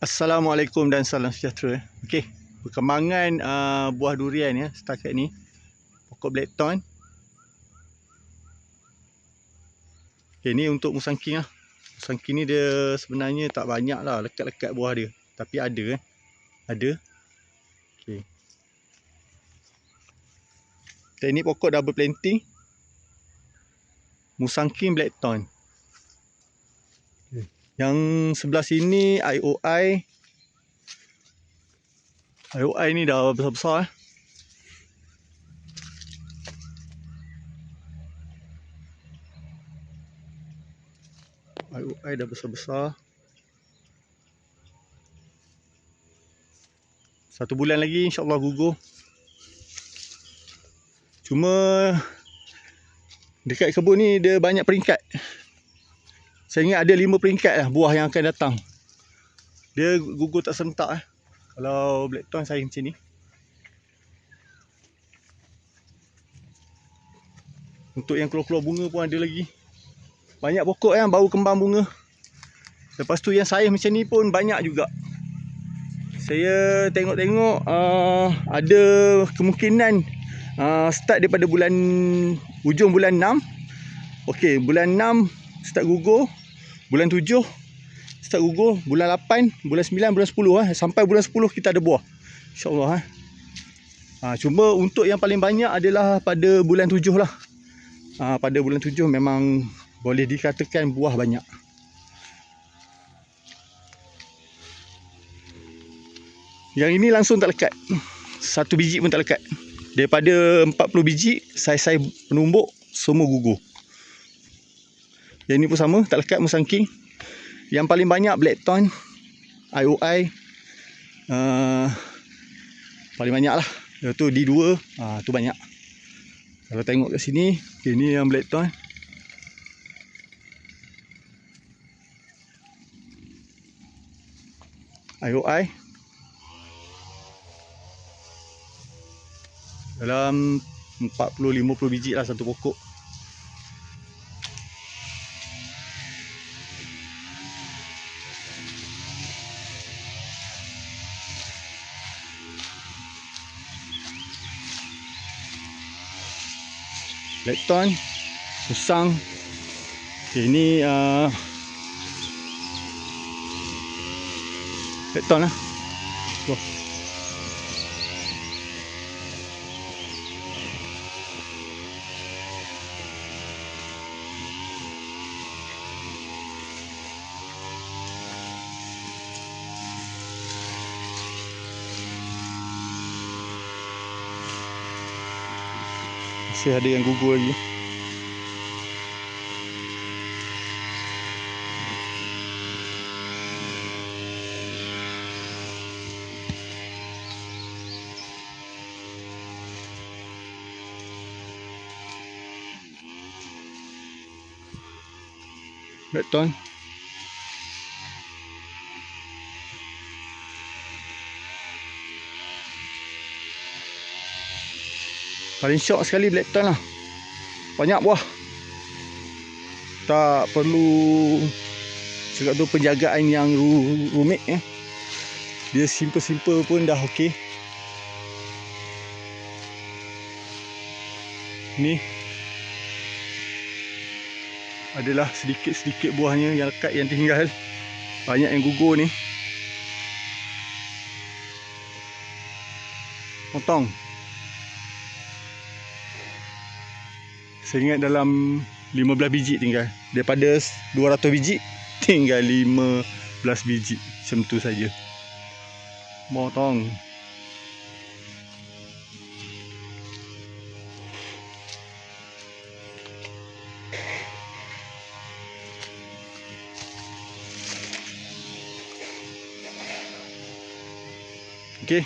Assalamualaikum dan salam sejahtera. Okey, perkembangan buah durian ya setakat ni. Pokok blackthorn. Okey, ni untuk musangking lah. Musangking ni dia sebenarnya tak banyak lah lekat-lekat buah dia, tapi ada ada. Okey. Teknik pokok double planting musangking blackthorn. Yang sebelah sini IOI ni dah besar-besar IOI dah besar-besar. 1 bulan lagi insya-Allah gugur. Cuma dekat kebun ni dia banyak peringkat. Saya ingat ada 5 peringkat lah buah yang akan datang. Dia gugur tak serentak kalau blackthorn saya macam ni. Untuk yang keluar-keluar bunga pun ada lagi. Banyak pokok yang baru kembang bunga. Lepas tu yang saiz macam ni pun banyak juga. Saya tengok-tengok ada kemungkinan start daripada ujung bulan 6. Okey, bulan 6 start gugur. Bulan 7 start gugur. Bulan 8, bulan 9, bulan 10 sampai bulan 10 kita ada buah. InsyaAllah cuma untuk yang paling banyak adalah pada bulan 7 lah. Pada bulan 7 memang boleh dikatakan buah banyak. Yang ini langsung tak lekat. 1 biji pun tak lekat. Daripada 40 biji, saiz-saiz penumbuk semua gugur. Yang ini pun sama, tak lekat musangking. Yang paling banyak blackthorn, IOI. Paling banyak lah. Lepas tu D2, tu banyak. Kalau tengok kat sini, ini yang blackthorn. IOI. Dalam 40-50 biji lah satu pokok. Blackthorn, musang. Okay, ini blackthorn lah. Masih ada yang gugur lagi. Blackthorn. Paling syok sekali blackthorn lah. Banyak buah. Tak perlu cakap tu penjagaan yang rumit Dia simple-simple pun dah okey. Ni adalah sedikit-sedikit buahnya yang lekat, yang tinggal. Banyak yang gugur ni. Potong. Saya ingat dalam 15 biji tinggal. Daripada 200 biji tinggal 15 biji. Macam tu saja. Potong. Okey.